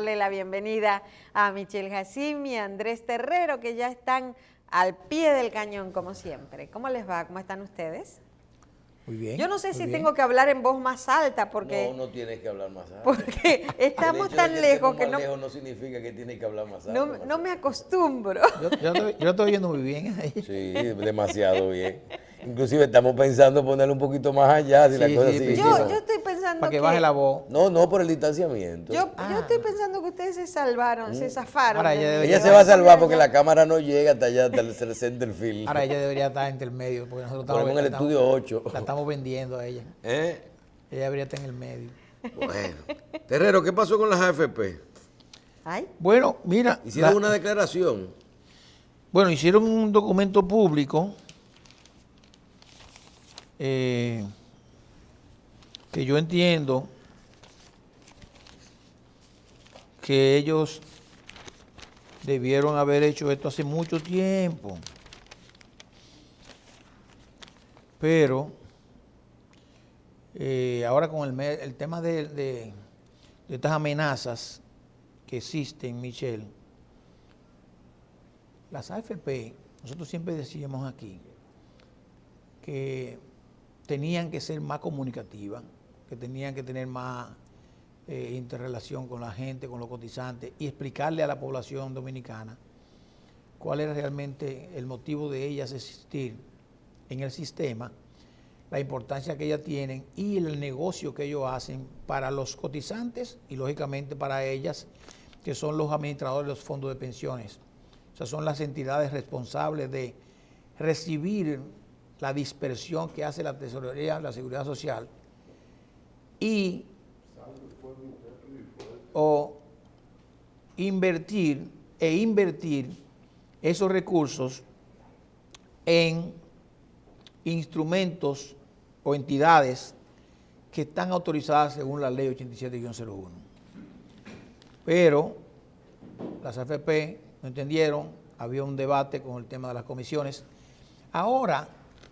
darle la bienvenida a Michelle Jacim y a Andrés Terrero, que ya están al pie del cañón, como siempre. ¿Cómo les va? ¿Cómo están ustedes? Muy bien. Yo no sé si tengo que hablar en voz más alta porque... No tienes que hablar más alto. Porque estamos tan lejos que no... lejos no significa que tienes que hablar más alto. No me acostumbro. Yo estoy oyendo muy bien ahí. Sí, demasiado bien. Inclusive estamos pensando ponerle un poquito más allá. Si la cosa sigue. Yo estoy pensando para que baje la voz. No por el distanciamiento. Yo estoy pensando que ustedes se salvaron, se zafaron. Ahora ella se va a salvar porque la cámara no llega hasta allá, hasta el center field. Ahora ella debería estar entre el medio, porque nosotros estamos en el estudio 8. La estamos vendiendo a ella. Ella debería estar en el medio. Bueno. Terrero, ¿qué pasó con las AFP? Bueno, mira. Hicieron una declaración. Bueno, hicieron un documento público que yo entiendo que ellos debieron haber hecho esto hace mucho tiempo. Pero ahora con el tema de estas amenazas que existen, Michelle, las AFP, nosotros siempre decíamos aquí que tenían que ser más comunicativas, que tenían que tener más interrelación con la gente, con los cotizantes, y explicarle a la población dominicana cuál era realmente el motivo de ellas existir en el sistema, la importancia que ellas tienen y el negocio que ellos hacen para los cotizantes y lógicamente para ellas, que son los administradores de los fondos de pensiones. O sea, son las entidades responsables de recibir la dispersión que hace la tesorería, la seguridad social, o invertir esos recursos en instrumentos o entidades que están autorizadas según la ley 87-01. Pero las AFP no entendieron, había un debate con el tema de las comisiones. Ahora,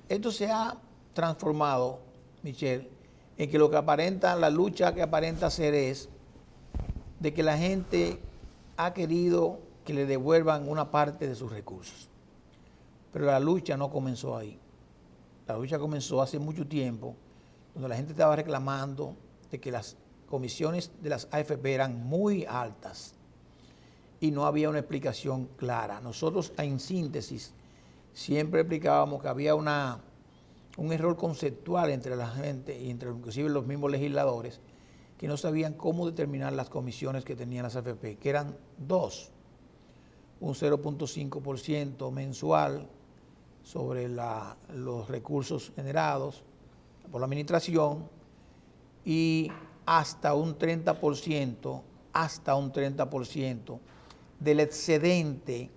esto se ha transformado, Michelle, en que lo que aparenta, la lucha que aparenta ser es de que la gente ha querido que le devuelvan una parte de sus recursos. Pero la lucha no comenzó ahí. La lucha comenzó hace mucho tiempo, cuando la gente estaba reclamando de que las comisiones de las AFP eran muy altas y no había una explicación clara. Nosotros, en síntesis, siempre explicábamos que había un error conceptual entre la gente y entre inclusive los mismos legisladores, que no sabían cómo determinar las comisiones que tenían las AFP, que eran dos: un 0.5% mensual sobre los recursos generados por la administración y hasta un 30% del excedente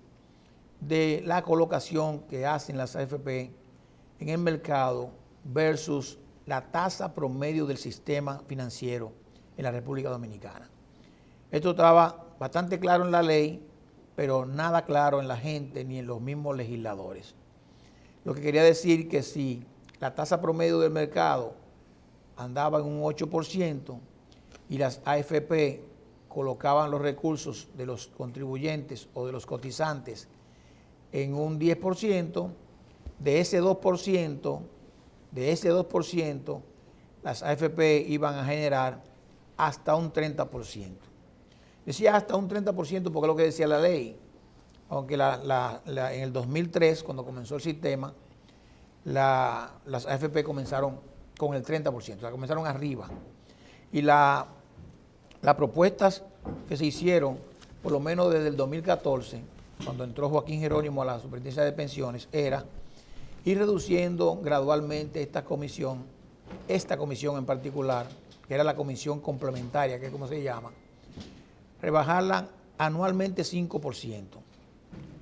de la colocación que hacen las AFP en el mercado versus la tasa promedio del sistema financiero en la República Dominicana. Esto estaba bastante claro en la ley, pero nada claro en la gente ni en los mismos legisladores. Lo que quería decir que si la tasa promedio del mercado andaba en un 8% y las AFP colocaban los recursos de los contribuyentes o de los cotizantes en un 10%, de ese 2%, las AFP iban a generar hasta un 30%. Decía hasta un 30% porque es lo que decía la ley, aunque en el 2003, cuando comenzó el sistema, las AFP comenzaron con el 30%, o sea, comenzaron arriba. Y las propuestas que se hicieron, por lo menos desde el 2014, cuando entró Joaquín Jerónimo a la Superintendencia de Pensiones, era ir reduciendo gradualmente esta comisión en particular, que era la comisión complementaria, que es como se llama, rebajarla anualmente 5%.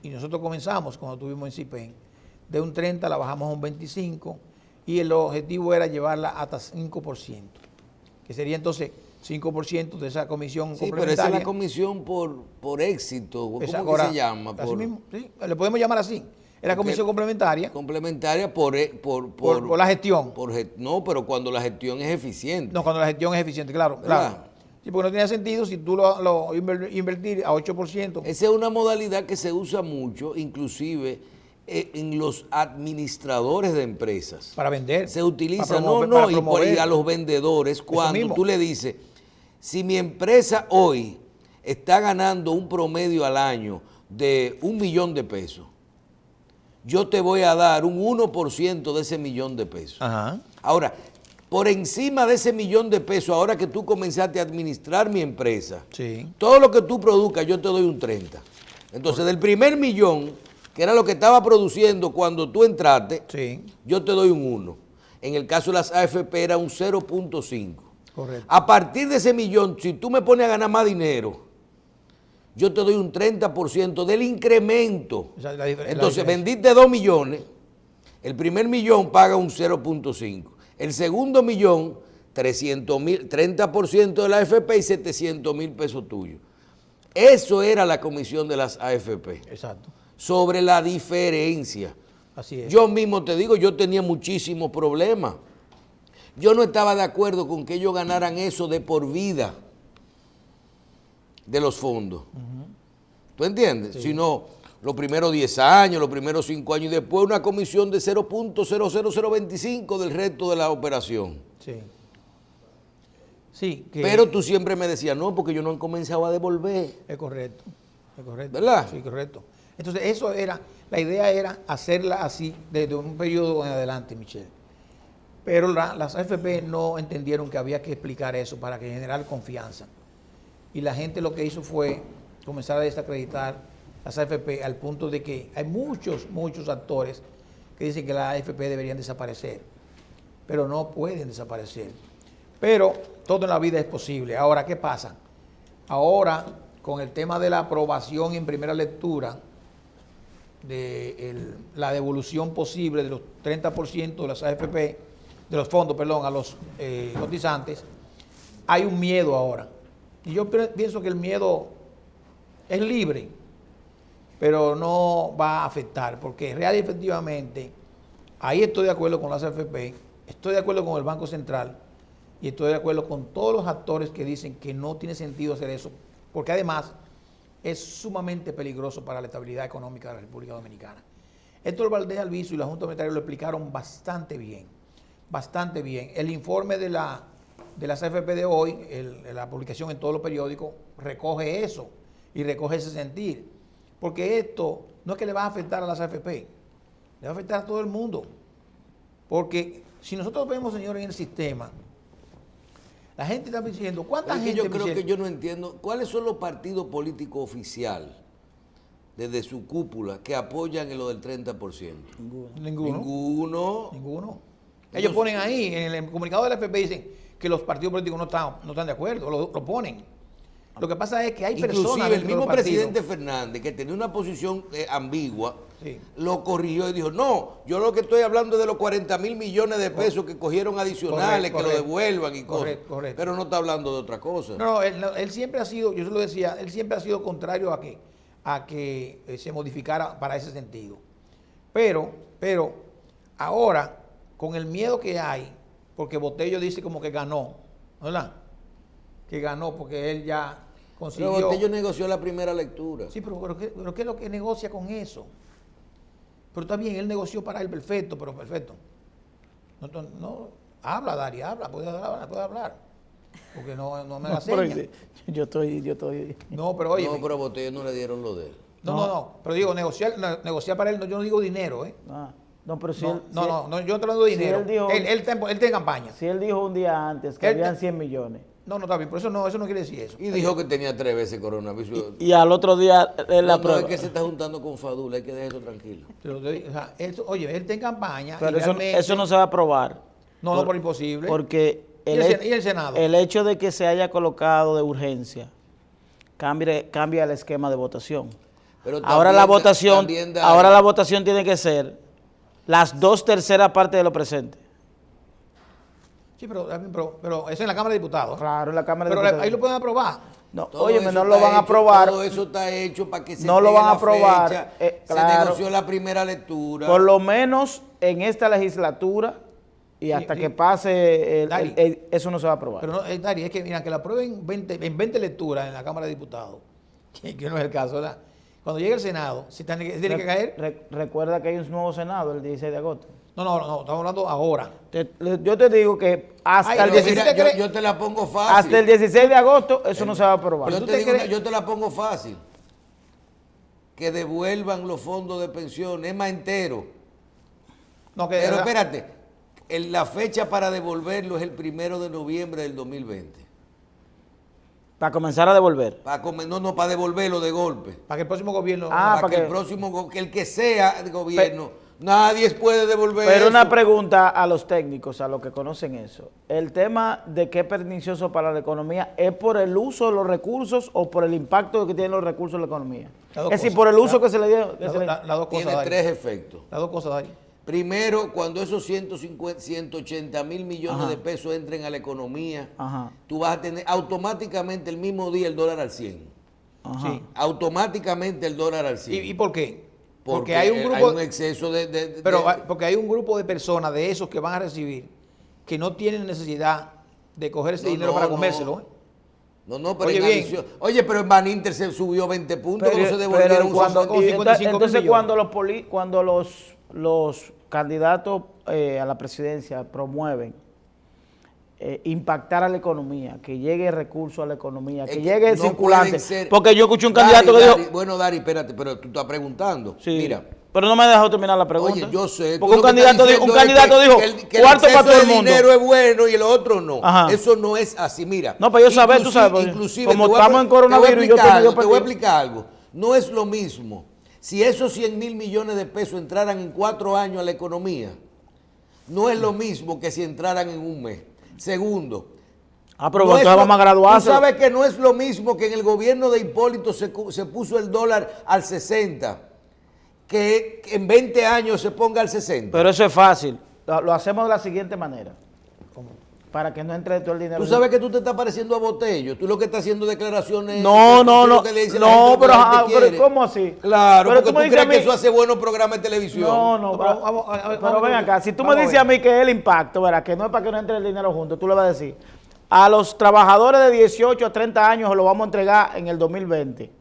Y nosotros comenzamos, cuando estuvimos en CIPEN, de un 30 la bajamos a un 25, y el objetivo era llevarla hasta 5%, que sería entonces 5% de esa comisión complementaria. Pero esa es la comisión por éxito, ¿cómo que se llama? Así mismo, sí, le podemos llamar así. Es la comisión complementaria. Complementaria por la gestión. No, pero cuando la gestión es eficiente. No, cuando la gestión es eficiente, claro. ¿Verdad? Claro. Y porque no tenía sentido si tú lo invertir a 8%. Esa es una modalidad que se usa mucho, inclusive en los administradores de empresas. Para vender. Se utiliza, para promover, y a los vendedores, cuando tú le dices, si mi empresa hoy está ganando un promedio al año de $1 millón, yo te voy a dar un 1% de ese $1 millón. Ajá. Ahora, por encima de ese $1 millón, ahora que tú comenzaste a administrar mi empresa, sí, todo lo que tú produzcas, yo te doy un 30%. Entonces, del primer $1 millón, que era lo que estaba produciendo cuando tú entraste, sí, yo te doy un 1%. En el caso de las AFP era un 0.5%. correcto. A partir de ese $1 millón, si tú me pones a ganar más dinero, yo te doy un 30% del incremento. O sea, Entonces, vendiste 2 millones, el primer $1 millón paga un 0.5%. El segundo $1 millón, 300,000, 30% de la AFP y 700,000 pesos tuyos. Eso era la comisión de las AFP. Exacto. Sobre la diferencia. Así es. Yo mismo te digo, yo tenía muchísimos problemas. Yo no estaba de acuerdo con que ellos ganaran eso de por vida de los fondos. ¿Tú entiendes? Sí. Sino los primeros 10 años, los primeros 5 años y después una comisión de 0.00025 del resto de la operación. Sí. Sí. Pero tú siempre me decías, no, porque yo no he comenzado a devolver. Es correcto. Es correcto. ¿Verdad? Sí, correcto. Entonces, eso era, la idea era hacerla así desde un periodo en adelante, Michelle. Pero las AFP no entendieron que había que explicar eso para que generar confianza. Y la gente lo que hizo fue comenzar a desacreditar las AFP al punto de que hay muchos actores que dicen que las AFP deberían desaparecer, pero no pueden desaparecer. Pero todo en la vida es posible. Ahora, ¿qué pasa? Ahora, con el tema de la aprobación en primera lectura, de la devolución posible de los 30% de las AFP, de los fondos, perdón, a los cotizantes, hay un miedo ahora. Y yo pienso que el miedo es libre, pero no va a afectar, porque real y efectivamente, ahí estoy de acuerdo con las AFP, estoy de acuerdo con el Banco Central y estoy de acuerdo con todos los actores que dicen que no tiene sentido hacer eso, porque además es sumamente peligroso para la estabilidad económica de la República Dominicana. Héctor Valdés Albizu y la Junta Monetaria lo explicaron bastante bien, bastante bien. El informe de las AFP de hoy, la publicación en todos los periódicos, recoge eso y recoge ese sentir. Porque esto no es que le va a afectar a las AFP, le va a afectar a todo el mundo. Porque si nosotros vemos, señores, en el sistema, la gente está diciendo, ¿cuánta gente? Yo creo que yo no entiendo, ¿cuáles son los partidos políticos oficiales desde su cúpula que apoyan en lo del 30%? Ninguno. Ellos ponen ahí, en el comunicado de la AFP dicen que los partidos políticos no están de acuerdo, lo proponen. Lo que pasa es que hay personas... Inclusive el mismo presidente Fernández, que tenía una posición ambigua, sí, lo corrigió y dijo, no, yo lo que estoy hablando es de los 40,000 millones de pesos que cogieron adicionales, que lo devuelvan y cosas. Correcto. Pero no está hablando de otra cosa. No, él siempre ha sido, yo se lo decía, él siempre ha sido contrario a que se modificara para ese sentido. Pero ahora, con el miedo que hay, porque Botello dice como que ganó, ¿verdad? Que ganó porque él ya consiguió... Pero Botello negoció la primera lectura. Sí, pero ¿qué es lo que negocia con eso? Pero está bien, él negoció para él perfecto, pero perfecto. No, habla, Dari, habla, puede hablar. Porque no me da señas. Yo estoy... No, pero oye... No, pero a Botello no le dieron lo de él. No, pero digo, negociar para él, yo no digo dinero, ¿eh? No, pero si yo no estoy hablando de dinero. él Él está en campaña. Si él dijo un día antes que habían 100 millones. No, está bien, pero eso no quiere decir eso. Y dijo que tenía 3 veces coronavirus. Y al otro día la prueba. No, es que se está juntando con Fadula, hay que dejar eso tranquilo. Pero, o sea, oye, él está en campaña. Pero eso no se va a aprobar. No, por imposible. Porque ¿Y el Senado? El hecho de que se haya colocado de urgencia cambia el esquema de votación. Pero ahora la votación tiene que ser las 2/3 partes de lo presente. Sí, pero eso es en la Cámara de Diputados. Claro, en la Cámara de Pero Diputados. ahí lo pueden aprobar. No, óyeme, no lo van a aprobar. Todo eso está hecho para que se no lo van a aprobar. Se claro, negoció la primera lectura. por lo menos en esta legislatura y hasta sí. que pase, Dari. eso no se va a aprobar. Pero no, Dari, es que mira, que la aprueben en 20 lecturas en la Cámara de Diputados, que no es el caso, ¿verdad? Cuando llegue el Senado, si tiene que caer. Recuerda que hay un nuevo Senado el 16 de agosto. No, estamos hablando ahora. Yo te digo que hasta el 16 Mira, yo te la pongo fácil. hasta el 16 de agosto eso no se va a aprobar. Yo te la pongo fácil. Que devuelvan los fondos de pensión, es más entero. No, que, Pero espérate, la fecha para devolverlo es el 1 de noviembre del 2020. Para comenzar a devolver. Para devolverlo de golpe. para que el próximo gobierno. Para que el próximo, que el que sea de gobierno, nadie puede devolver Pero eso. una pregunta a los técnicos, a los que conocen eso. ¿El tema de que es pernicioso para la economía es por el uso de los recursos o por el impacto que tienen los recursos en la economía? Es decir, por el uso que se le dio. Las dos cosas. Tiene Dari. 3 efectos. Las dos cosas, Dari. Primero, cuando esos 180 mil millones de pesos entren a la economía, tú vas a tener automáticamente el mismo día el dólar al 100. Sí. Automáticamente el dólar al 100. ¿Y por qué? Porque hay un grupo... Hay un exceso porque hay un grupo de personas de esos que van a recibir que no tienen necesidad de coger ese dinero para comérselo. Pero Oye, pero en Baninter se subió 20 puntos, no se devolvieron entonces cuando los candidatos a la presidencia promueven impactar a la economía, que llegue recursos a la economía, que llegue el circulante. Porque yo escuché un candidato que dijo... Bueno, Dari, espérate, pero tú estás preguntando. Sí, mira. Pero no me has dejado terminar la pregunta. Oye, yo sé. Porque un candidato dijo que cuarto para todo el mundo. El dinero es bueno y el otro no. Ajá. Eso no es así, mira. No, pero yo sabes, tú sabes. Inclusive, como estamos en coronavirus, te voy a explicar algo. No es lo mismo. Si esos 100 mil millones de pesos entraran en 4 años a la economía, no es lo mismo que si entraran en un mes. Segundo, pero no vamos a graduarse. Tú sabes que no es lo mismo que en el gobierno de Hipólito se puso el dólar al 60, que en 20 años se ponga al 60. Pero eso es fácil. Lo hacemos de la siguiente manera. Para que no entre todo el dinero. Tú sabes que tú te estás pareciendo a Botello. Tú lo que estás haciendo declaraciones. No, pero ¿cómo así? Claro, pero porque tú crees que eso hace buenos programas de televisión. Pero ven acá, si tú me dices a mí que es el impacto, ¿verdad? Que no es para que no entre el dinero junto, tú le vas a decir, a los trabajadores de 18 a 30 años lo vamos a entregar en el 2020.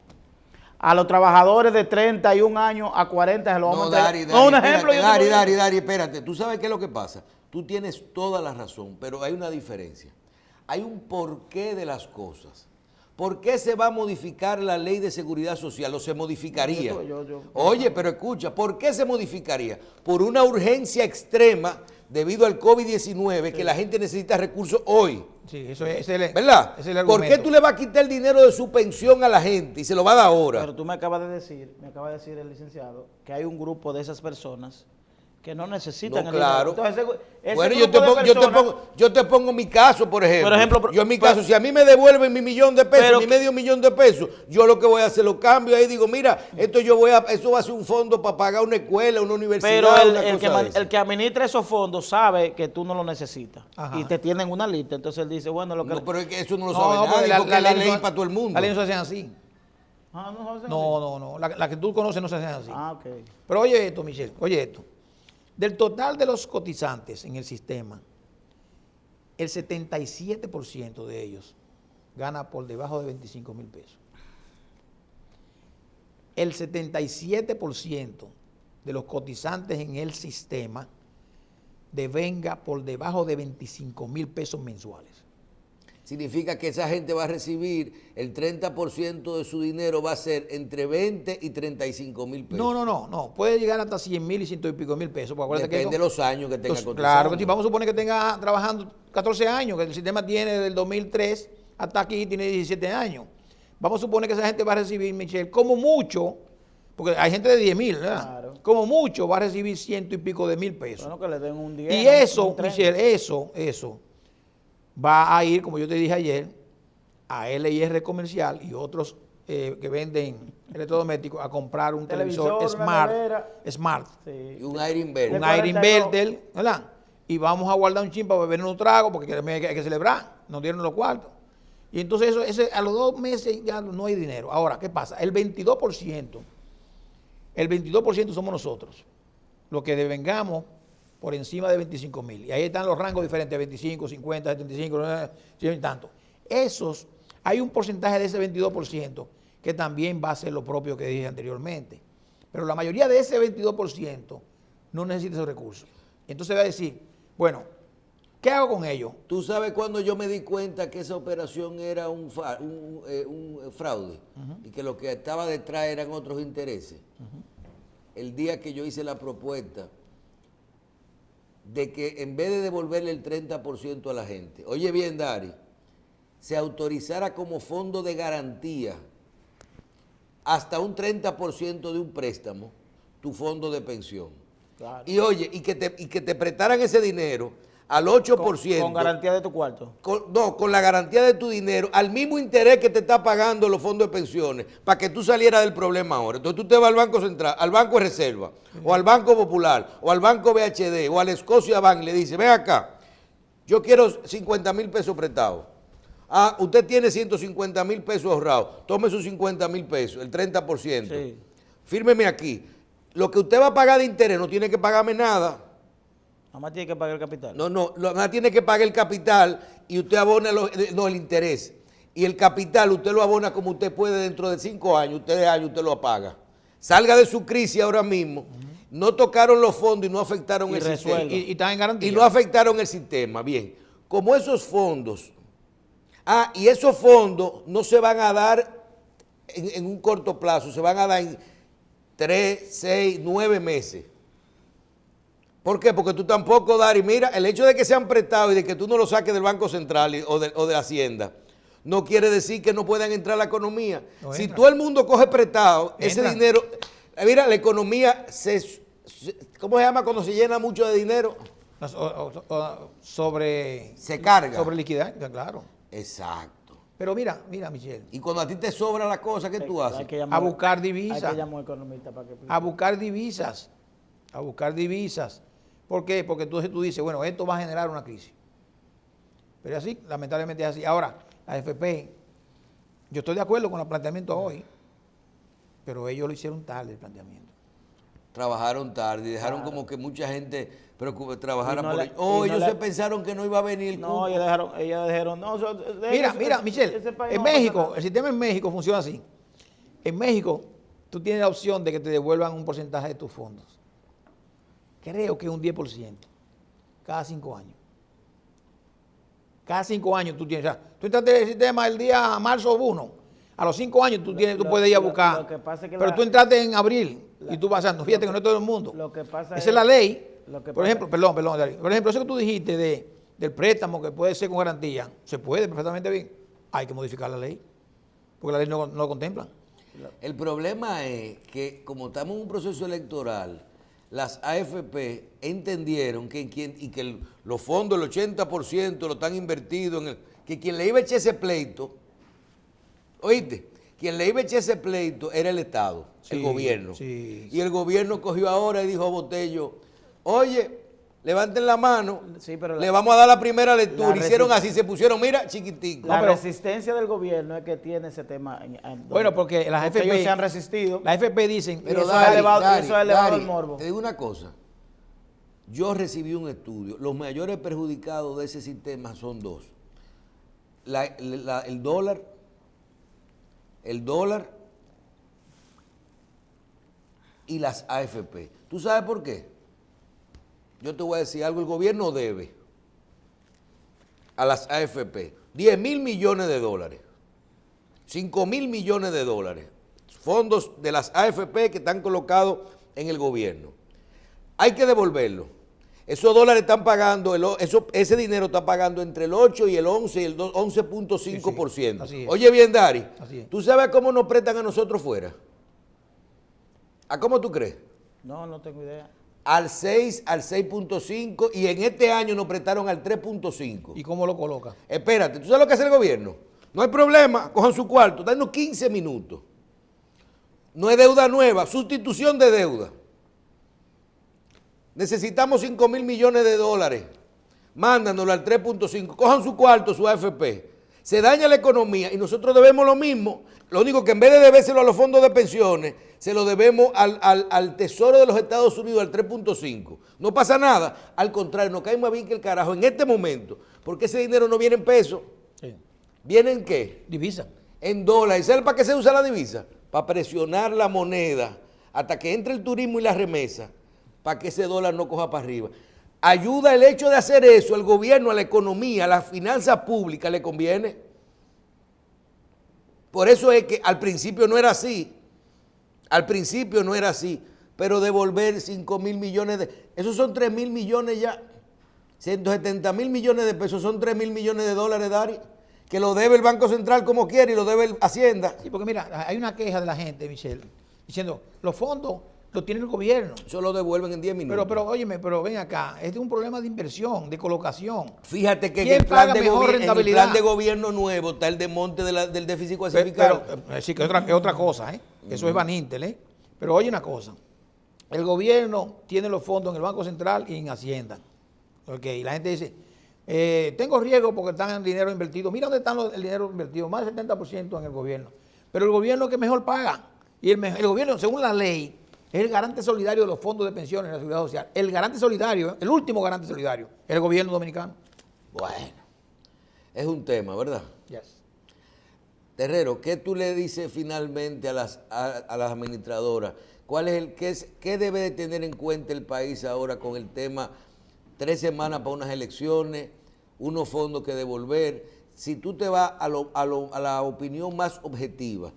A los trabajadores de 31 años a 40 se lo vamos a entregar. Un ejemplo. Dari, espérate. ¿Tú sabes qué es lo que pasa? Tú tienes toda la razón, pero hay una diferencia. Hay un porqué de las cosas. ¿Por qué se va a modificar la ley de seguridad social? ¿O se modificaría? Oye, pero escucha, ¿por qué se modificaría? Por una urgencia extrema debido al COVID-19, que la gente necesita recursos hoy. Sí, eso es el, ¿verdad? Es el ¿Por qué tú le vas a quitar el dinero de su pensión a la gente y se lo va a dar ahora? Pero tú me acaba de decir el licenciado, que hay un grupo de esas personas que no necesitan el claro. dinero. Entonces, bueno, yo te pongo mi caso, por ejemplo. Yo en mi caso, si a mí me devuelven mi millón de pesos, mi medio millón de pesos, yo lo que voy a hacer, lo cambio ahí, digo, mira, eso va a ser un fondo para pagar una escuela, una universidad. Pero el que administra esos fondos sabe que tú no lo necesitas. Ajá. Y te tienen una lista. Entonces él dice, bueno, lo que... No, pero es que eso no lo sabe nadie, porque la ley para todo el mundo. La ley no se hace así. No. La que tú conoces no se hace así. Ok. Pero oye esto, Michelle, oye esto. Del total de los cotizantes en el sistema, el 77% de ellos gana por debajo de 25 mil pesos. El 77% de los cotizantes en el sistema devenga por debajo de 25 mil pesos mensuales. Significa que esa gente va a recibir el 30% de su dinero, va a ser entre 20 y 35 mil pesos. No. Puede llegar hasta 100 mil y 100 y pico mil pesos. Depende de los años que tenga cotizando. Claro, que si vamos a suponer que tenga trabajando 14 años, que el sistema tiene desde el 2003 hasta aquí, tiene 17 años. Vamos a suponer que esa gente va a recibir, Michelle, como mucho, porque hay gente de 10 mil, ¿verdad? Claro. Como mucho va a recibir 100 y pico de mil pesos. Bueno, que le den un 10. Y eso, Michelle, eso va a ir, como yo te dije ayer, a LIR Comercial y otros que venden electrodomésticos a comprar un televisor Smart. Sí. Y un aire inverter. Un aire inverter, ¿verdad? Y vamos a guardar un chin para beber unos tragos porque hay que celebrar. Nos dieron los cuartos. Y entonces a los 2 meses ya no hay dinero. Ahora, ¿qué pasa? El 22% somos nosotros, los que devengamos por encima de 25,000. Y ahí están los rangos diferentes, 25, 50, 75, 100 y tanto. Esos, hay un porcentaje de ese 22% que también va a ser lo propio que dije anteriormente. Pero la mayoría de ese 22% no necesita esos recursos. Entonces va a decir, bueno, ¿qué hago con ellos? ¿Tú sabes cuando yo me di cuenta que esa operación era un fraude y que lo que estaba detrás eran otros intereses? El día que yo hice la propuesta de que en vez de devolverle el 30% a la gente, oye bien, Dari, se autorizara como fondo de garantía hasta un 30% de un préstamo, tu fondo de pensión. Claro. Y oye, y que te prestaran ese dinero al 8%. Con garantía de tu cuarto. Con la garantía de tu dinero, al mismo interés que te está pagando los fondos de pensiones, para que tú salieras del problema ahora. Entonces tú te vas al Banco Central, al Banco de Reserva, o al Banco Popular, o al Banco BHD, o al Scotia Bank, y le dice, ven acá, yo quiero 50,000 pesos prestados. Ah, usted tiene 150,000 pesos ahorrados, tome sus 50,000 pesos, el 30%. Sí. Fírmeme aquí. Lo que usted va a pagar de interés no tiene que pagarme nada. Nada más tiene que pagar el capital. No, nada más tiene que pagar el capital y usted abona el interés. Y el capital usted lo abona como usted puede dentro de 5 años, usted lo apaga. Salga de su crisis ahora mismo. No tocaron los fondos y no afectaron el sistema. Y están en garantía. Y no afectaron el sistema. Bien, como esos fondos, y esos fondos no se van a dar en un corto plazo, se van a dar en 3, 6, 9 meses. ¿Por qué? Porque tú tampoco, Dari, mira, el hecho de que sean prestados y de que tú no lo saques del Banco Central o de Hacienda, no quiere decir que no puedan entrar a la economía. No si entra. todo el mundo coge prestado, ese Entra. dinero, mira, la economía ¿cómo se llama cuando se llena mucho de dinero? Se carga. Sobre liquidez, claro. Exacto. Pero mira, Michelle, Y cuando a ti te sobra la cosa, ¿qué tú haces? Hay que a buscar Hay divisas. que llamar a un economista para que explique. A buscar divisas. A buscar divisas. ¿Por qué? Porque entonces tú dices, bueno, esto va a generar una crisis. Pero así, lamentablemente es así. Ahora, la AFP, yo estoy de acuerdo con el planteamiento hoy, pero ellos lo hicieron tarde el planteamiento. Trabajaron tarde y dejaron como que mucha gente trabajara Y no por le- ellos. Oh, y no ellos le- se pensaron que no iba a venir el No, cupo. ellos dijeron, no, Mira, Michelle, en México, el sistema en México funciona así. En México, tú tienes la opción de que te devuelvan un porcentaje de tus fondos. Creo que es un 10%, cada 5 años. Cada 5 años tú tienes, o sea, tú entraste en el sistema el día marzo 1, a los 5 años tú puedes ir a buscar, lo que pasa es que pero tú entraste en abril y tú pasando, fíjate que no es todo el mundo. Lo que pasa Esa es la ley. lo que Por pasa- ejemplo, perdón, Darío. Por ejemplo, eso que tú dijiste del préstamo que puede ser con garantía, se puede perfectamente bien. Hay que modificar la ley, porque la ley no lo contempla. El problema es que como estamos en un proceso electoral, las AFP entendieron que los fondos, el 80% lo están invertidos que quien le iba a echar ese pleito, oíste, quien le iba a echar ese pleito era el Estado, el Sí, gobierno. sí, Y el gobierno cogió ahora y dijo a Botello, oye, levanten la mano, Sí, pero le vamos a dar la primera lectura. la Hicieron resi- así, se pusieron, mira, chiquitico. La pero- resistencia del gobierno es que tiene ese tema. Bueno, porque las porque AFP, ellos se han resistido. las AFP dicen, Pero eso ha elevado el morbo. Te digo una cosa. Yo recibí un estudio. Los mayores perjudicados de ese sistema son dos. El dólar y las AFP. ¿Tú sabes por qué? Yo te voy a decir algo. El gobierno debe a las AFP 10,000 millones de dólares, 5,000 millones de dólares, fondos de las AFP que están colocados en el gobierno. Hay que devolverlo. Esos dólares están pagando, ese dinero está pagando entre el 8 y el 11 y el 11.5%. así es. Oye bien, Dari, Así es. ¿tú sabes cómo nos prestan a nosotros fuera? ¿A cómo tú crees? No tengo idea. Al 6, al 6.5 y en este año nos prestaron al 3.5. ¿y cómo lo coloca? Espérate, ¿tú sabes lo que hace el gobierno? No hay problema, cojan su cuarto, danos 15 minutos. No es deuda nueva, sustitución de deuda. Necesitamos 5,000 millones de dólares. Mándanoslo al 3.5. Cojan su cuarto, su AFP. se daña la economía y nosotros debemos lo mismo. Lo único que en vez de debérselo a los fondos de pensiones, se lo debemos al Tesoro de los Estados Unidos, al 3.5. No pasa nada. Al contrario, nos cae más bien que el carajo en este momento, porque ese dinero no viene en pesos. Sí. ¿Viene en qué? Divisa. En dólares. ¿Sabes para qué se usa la divisa? Para presionar la moneda hasta que entre el turismo y la remesa, para que ese dólar no coja para arriba. Ayuda el hecho de hacer eso, al gobierno, a la economía, a las finanzas públicas, le conviene. Por eso es que al principio no era así. Al principio no era así. Pero devolver 5.000 millones de... Esos son 3.000 millones ya. 170.000 millones de pesos son 3.000 millones de dólares, Dari, que lo debe el Banco Central como quiere y lo debe Hacienda. Sí, porque mira, hay una queja de la gente, Michelle, diciendo, los fondos los tiene el gobierno. Eso lo devuelven en 10 minutos. Pero ven acá, este es un problema de inversión, de colocación. Fíjate que en ¿Quién el plan paga de mejor en el rentabilidad? plan de gobierno nuevo está el desmonte del déficit clasificado. Pero sí, que es otra cosa, ¿eh? Eso es Banintel, ¿eh? Pero oye una cosa, el gobierno tiene los fondos en el Banco Central y en Hacienda. Y la gente dice, tengo riesgo porque están en dinero invertido. Mira dónde está el dinero invertido, más del 70% en el gobierno. Pero el gobierno que mejor paga. Y el gobierno, según la ley, es el garante solidario de los fondos de pensiones en la Seguridad Social. El garante solidario, el último garante solidario, es el gobierno dominicano. Bueno, es un tema, ¿verdad? Yes. Terrero, ¿qué tú le dices finalmente a las administradoras? ¿Qué debe de tener en cuenta el país ahora con el tema 3 semanas para unas elecciones, unos fondos que devolver? Si tú te vas a la opinión más objetiva,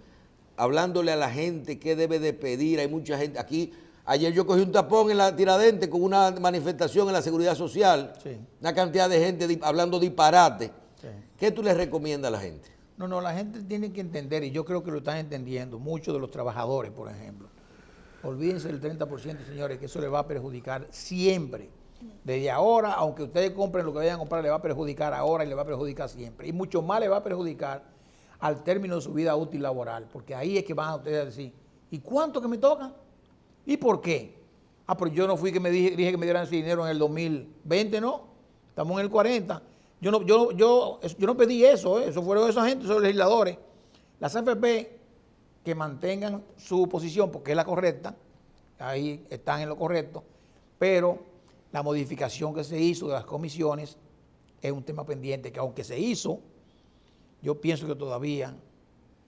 hablándole a la gente qué debe de pedir, hay mucha gente aquí. Ayer yo cogí un tapón en la Tiradentes con una manifestación en la Seguridad Social, Sí. una cantidad de gente hablando disparate. Sí. ¿Qué tú le recomiendas a la gente? No, la gente tiene que entender, y yo creo que lo están entendiendo, muchos de los trabajadores, por ejemplo. Olvídense del 30%, señores, que eso les va a perjudicar siempre. Desde ahora, aunque ustedes compren lo que vayan a comprar, le va a perjudicar ahora y le va a perjudicar siempre. Y mucho más le va a perjudicar al término de su vida útil laboral, porque ahí es que van a ustedes a decir, ¿y cuánto que me toca? ¿Y por qué? Pero yo no fui que dije que me dieran ese dinero en el 2020, ¿no? Estamos en el 40. Yo no pedí eso, eso fueron esa gente, esos legisladores. Las AFP que mantengan su posición, porque es la correcta, ahí están en lo correcto, pero la modificación que se hizo de las comisiones es un tema pendiente que aunque se hizo, yo pienso que todavía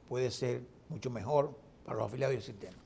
puede ser mucho mejor para los afiliados del sistema.